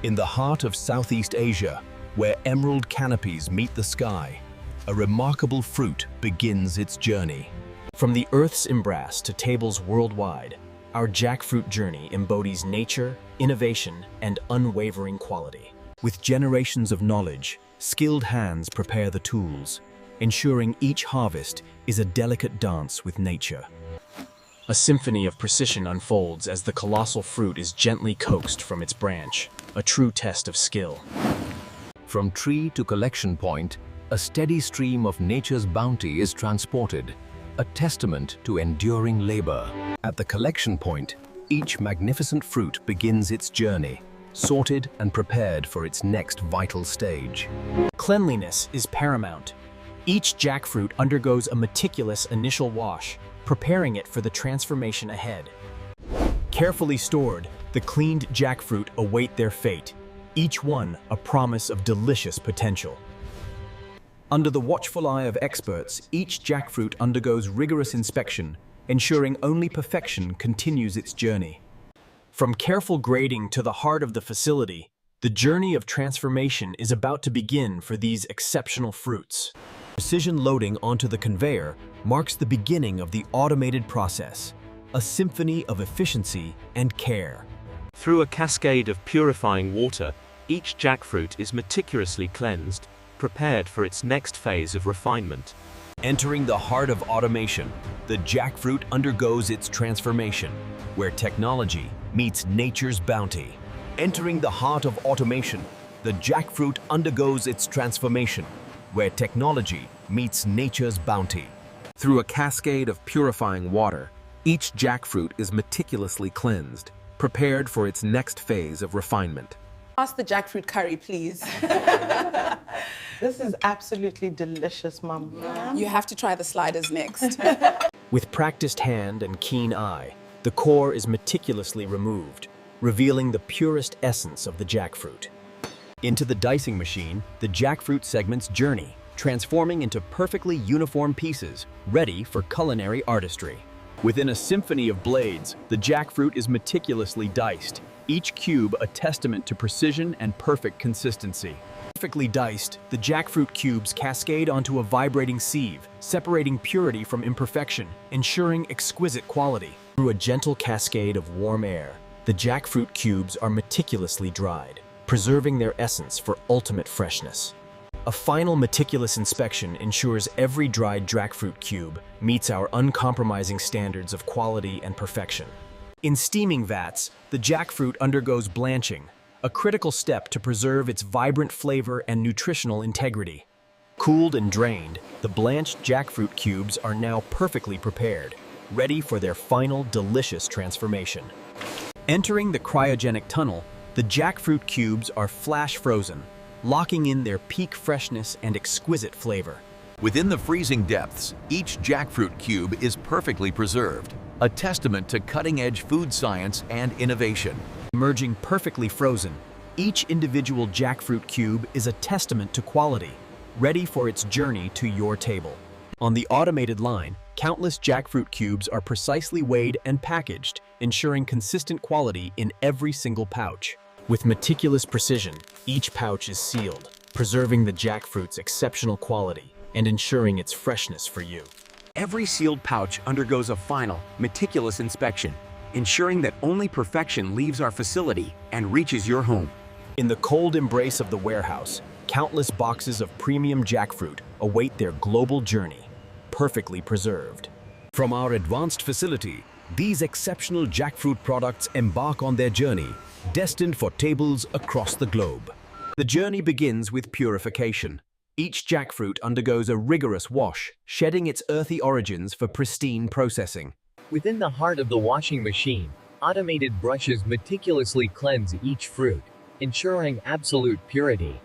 In the heart of Southeast Asia, where emerald canopies meet the sky, a remarkable fruit begins its journey. From the Earth's embrace to tables worldwide, our jackfruit journey embodies nature, innovation, and unwavering quality. With generations of knowledge, skilled hands prepare the tools, ensuring each harvest is a delicate dance with nature. A symphony of precision unfolds as the colossal fruit is gently coaxed from its branch, a true test of skill. From tree to collection point, a steady stream of nature's bounty is transported, a testament to enduring labor. At the collection point, each magnificent fruit begins its journey, sorted and prepared for its next vital stage. Cleanliness is paramount. Each jackfruit undergoes a meticulous initial wash, preparing it for the transformation ahead. Carefully stored, the cleaned jackfruit await their fate, each one a promise of delicious potential. Under the watchful eye of experts, each jackfruit undergoes rigorous inspection, ensuring only perfection continues its journey. From careful grading to the heart of the facility, the journey of transformation is about to begin for these exceptional fruits. Precision loading onto the conveyor marks the beginning of the automated process, a symphony of efficiency and care. Through a cascade of purifying water, each jackfruit is meticulously cleansed, prepared for its next phase of refinement. Entering the heart of automation, the jackfruit undergoes its transformation, where technology meets nature's bounty. Entering the heart of automation, the jackfruit undergoes its transformation, where technology meets nature's bounty. Through a cascade of purifying water, each jackfruit is meticulously cleansed, prepared for its next phase of refinement. Pass the jackfruit curry, please. This is absolutely delicious, Mum. You have to try the sliders next. With practiced hand and keen eye, the core is meticulously removed, revealing the purest essence of the jackfruit. Into the dicing machine, the jackfruit segments journey, transforming into perfectly uniform pieces, ready for culinary artistry. Within a symphony of blades, the jackfruit is meticulously diced, each cube a testament to precision and perfect consistency. Perfectly diced, the jackfruit cubes cascade onto a vibrating sieve, separating purity from imperfection, ensuring exquisite quality. Through a gentle cascade of warm air, the jackfruit cubes are meticulously dried, preserving their essence for ultimate freshness. A final meticulous inspection ensures every dried jackfruit cube meets our uncompromising standards of quality and perfection. In steaming vats, the jackfruit undergoes blanching, a critical step to preserve its vibrant flavor and nutritional integrity. Cooled and drained, the blanched jackfruit cubes are now perfectly prepared, ready for their final delicious transformation. Entering the cryogenic tunnel, the jackfruit cubes are flash frozen, locking in their peak freshness and exquisite flavor. Within the freezing depths, each jackfruit cube is perfectly preserved, a testament to cutting-edge food science and innovation. Emerging perfectly frozen, each individual jackfruit cube is a testament to quality, ready for its journey to your table. On the automated line, countless jackfruit cubes are precisely weighed and packaged, ensuring consistent quality in every single pouch. With meticulous precision, each pouch is sealed, preserving the jackfruit's exceptional quality and ensuring its freshness for you. Every sealed pouch undergoes a final, meticulous inspection, ensuring that only perfection leaves our facility and reaches your home. In the cold embrace of the warehouse, countless boxes of premium jackfruit await their global journey, perfectly preserved. From our advanced facility, these exceptional jackfruit products embark on their journey, destined for tables across the globe. The journey begins with purification. Each jackfruit undergoes a rigorous wash, shedding its earthy origins for pristine processing. Within the heart of the washing machine, automated brushes meticulously cleanse each fruit, ensuring absolute purity.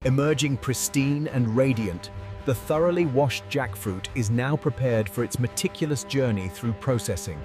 Emerging pristine and radiant, the thoroughly washed jackfruit is now prepared for its meticulous journey through processing.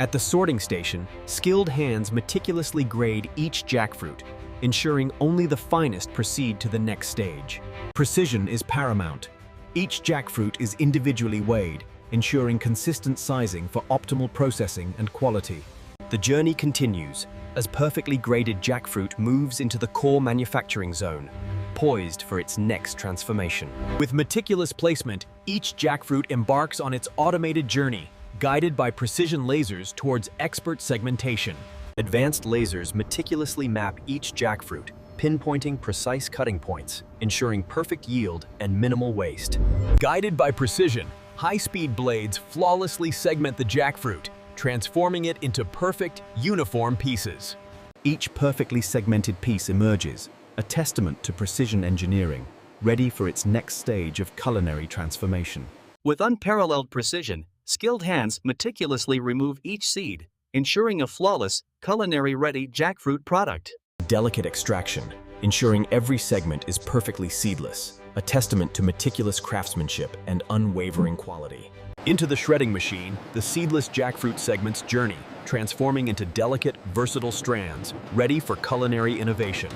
At the sorting station, skilled hands meticulously grade each jackfruit, ensuring only the finest proceed to the next stage. Precision is paramount. Each jackfruit is individually weighed, ensuring consistent sizing for optimal processing and quality. The journey continues, as perfectly graded jackfruit moves into the core manufacturing zone, poised for its next transformation. With meticulous placement, each jackfruit embarks on its automated journey, guided by precision lasers towards expert segmentation. Advanced lasers meticulously map each jackfruit, pinpointing precise cutting points, ensuring perfect yield and minimal waste. Guided by precision, high-speed blades flawlessly segment the jackfruit, transforming it into perfect, uniform pieces. Each perfectly segmented piece emerges, a testament to precision engineering, ready for its next stage of culinary transformation. With unparalleled precision, skilled hands meticulously remove each seed, ensuring a flawless, culinary-ready jackfruit product. Delicate extraction, ensuring every segment is perfectly seedless, a testament to meticulous craftsmanship and unwavering quality. Into the shredding machine, the seedless jackfruit segments journey, transforming into delicate, versatile strands, ready for culinary innovation.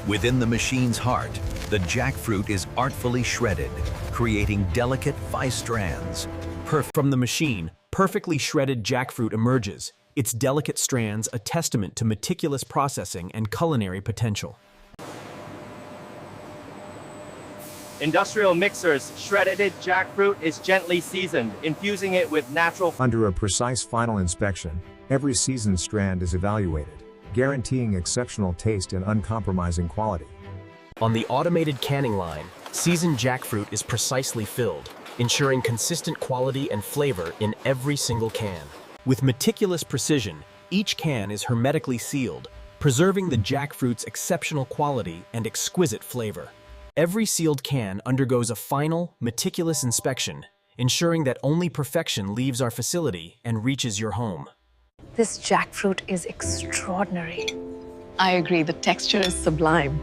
Within the machine's heart, the jackfruit is artfully shredded, creating delicate fine strands. From the machine, perfectly shredded jackfruit emerges, its delicate strands a testament to meticulous processing and culinary potential. Industrial mixers, shredded jackfruit is gently seasoned, infusing it with natural. Under a precise final inspection, every seasoned strand is evaluated, guaranteeing exceptional taste and uncompromising quality. On the automated canning line, seasoned jackfruit is precisely filled, ensuring consistent quality and flavor in every single can. With meticulous precision, each can is hermetically sealed, preserving the jackfruit's exceptional quality and exquisite flavor. Every sealed can undergoes a final, meticulous inspection, ensuring that only perfection leaves our facility and reaches your home. This jackfruit is extraordinary. I agree, the texture is sublime.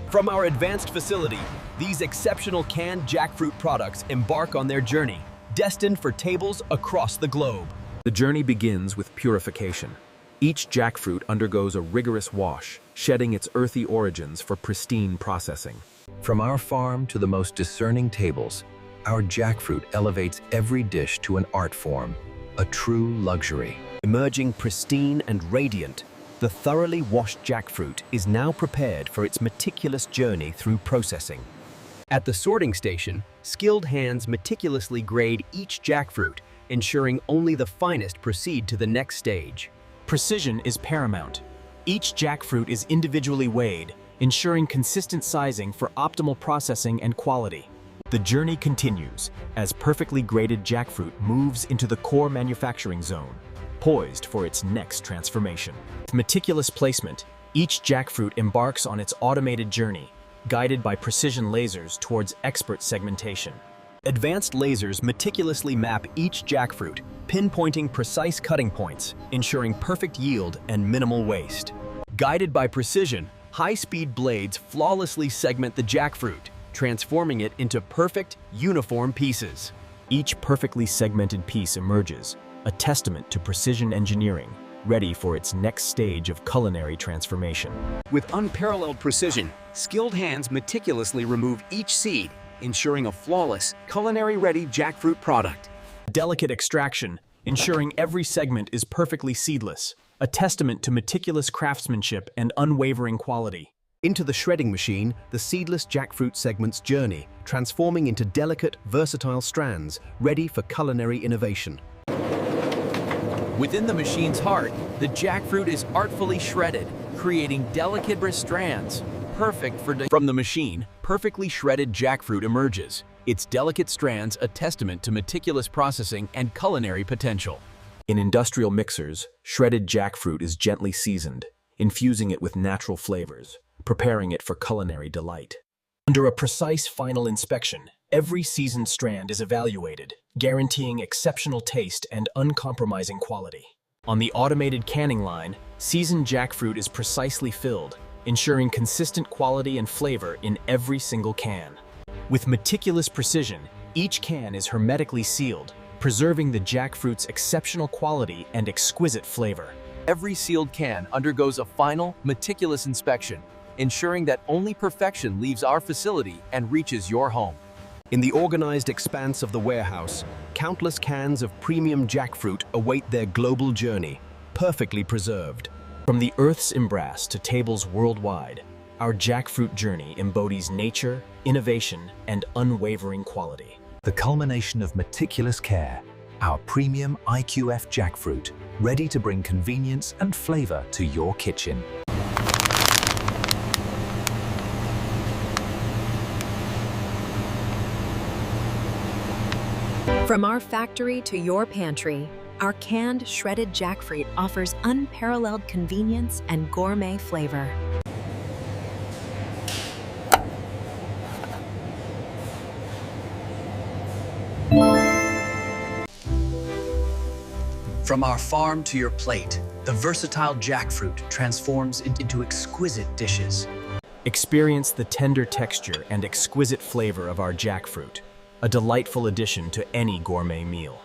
From our advanced facility, these exceptional canned jackfruit products embark on their journey, destined for tables across the globe. The journey begins with purification. Each jackfruit undergoes a rigorous wash, shedding its earthy origins for pristine processing. From our farm to the most discerning tables, our jackfruit elevates every dish to an art form, a true luxury. Emerging pristine and radiant, the thoroughly washed jackfruit is now prepared for its meticulous journey through processing. At the sorting station, skilled hands meticulously grade each jackfruit, ensuring only the finest proceed to the next stage. Precision is paramount. Each jackfruit is individually weighed, ensuring consistent sizing for optimal processing and quality. The journey continues as perfectly graded jackfruit moves into the core manufacturing zone, poised for its next transformation. With meticulous placement, each jackfruit embarks on its automated journey, guided by precision lasers towards expert segmentation. Advanced lasers meticulously map each jackfruit, pinpointing precise cutting points, ensuring perfect yield and minimal waste. Guided by precision, high-speed blades flawlessly segment the jackfruit, transforming it into perfect, uniform pieces. Each perfectly segmented piece emerges, a testament to precision engineering, ready for its next stage of culinary transformation. With unparalleled precision, skilled hands meticulously remove each seed, ensuring a flawless, culinary-ready jackfruit product. Delicate extraction, ensuring every segment is perfectly seedless, a testament to meticulous craftsmanship and unwavering quality. Into the shredding machine, the seedless jackfruit segments journey, transforming into delicate, versatile strands, ready for culinary innovation. Within the machine's heart, the jackfruit is artfully shredded, creating delicate strands, perfect for From the machine, perfectly shredded jackfruit emerges, its delicate strands a testament to meticulous processing and culinary potential. In industrial mixers, shredded jackfruit is gently seasoned, infusing it with natural flavors, preparing it for culinary delight. Under a precise final inspection, every seasoned strand is evaluated, guaranteeing exceptional taste and uncompromising quality. On the automated canning line, seasoned jackfruit is precisely filled, ensuring consistent quality and flavor in every single can. With meticulous precision, each can is hermetically sealed, preserving the jackfruit's exceptional quality and exquisite flavor. Every sealed can undergoes a final, meticulous inspection, ensuring that only perfection leaves our facility and reaches your home. In the organized expanse of the warehouse, countless cans of premium jackfruit await their global journey, perfectly preserved. From the Earth's embrace to tables worldwide, our jackfruit journey embodies nature, innovation, and unwavering quality. The culmination of meticulous care, our premium IQF jackfruit, ready to bring convenience and flavor to your kitchen. From our factory to your pantry, our canned shredded jackfruit offers unparalleled convenience and gourmet flavor. From our farm to your plate, the versatile jackfruit transforms into exquisite dishes. Experience the tender texture and exquisite flavor of our jackfruit, a delightful addition to any gourmet meal.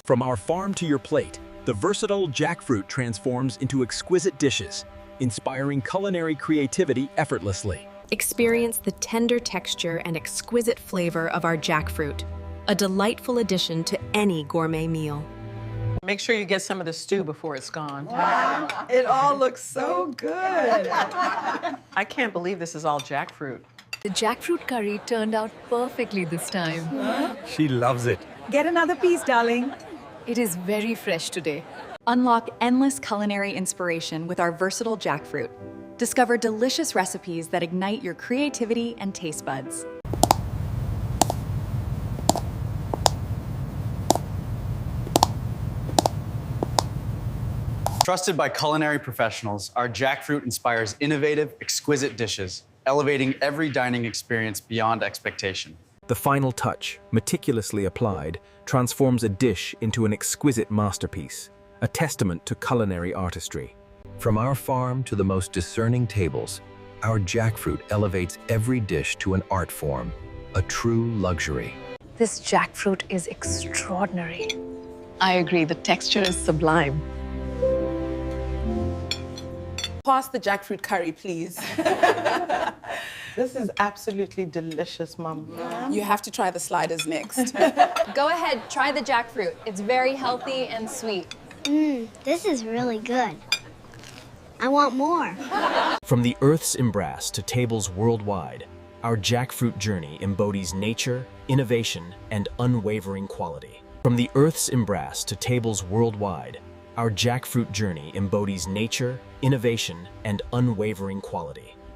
From our farm to your plate, the versatile jackfruit transforms into exquisite dishes, inspiring culinary creativity effortlessly. Experience the tender texture and exquisite flavor of our jackfruit, a delightful addition to any gourmet meal. Make sure you get some of the stew before it's gone. Wow, it all looks so good. I can't believe this is all jackfruit. The jackfruit curry turned out perfectly this time. She loves it. Get another piece, darling. It is very fresh today. Unlock endless culinary inspiration with our versatile jackfruit. Discover delicious recipes that ignite your creativity and taste buds. Trusted by culinary professionals, our jackfruit inspires innovative, exquisite dishes, elevating every dining experience beyond expectation. The final touch, meticulously applied, transforms a dish into an exquisite masterpiece, a testament to culinary artistry. From our farm to the most discerning tables, our jackfruit elevates every dish to an art form, a true luxury. This jackfruit is extraordinary. I agree, the texture is sublime. Pass the jackfruit curry, please. This is absolutely delicious, Mom. You have to try the sliders next. Go ahead, try the jackfruit. It's very healthy and sweet. This is really good. I want more. From the Earth's embrace to tables worldwide, our jackfruit journey embodies nature, innovation, and unwavering quality. From the Earth's embrace to tables worldwide, our jackfruit journey embodies nature, innovation, and unwavering quality.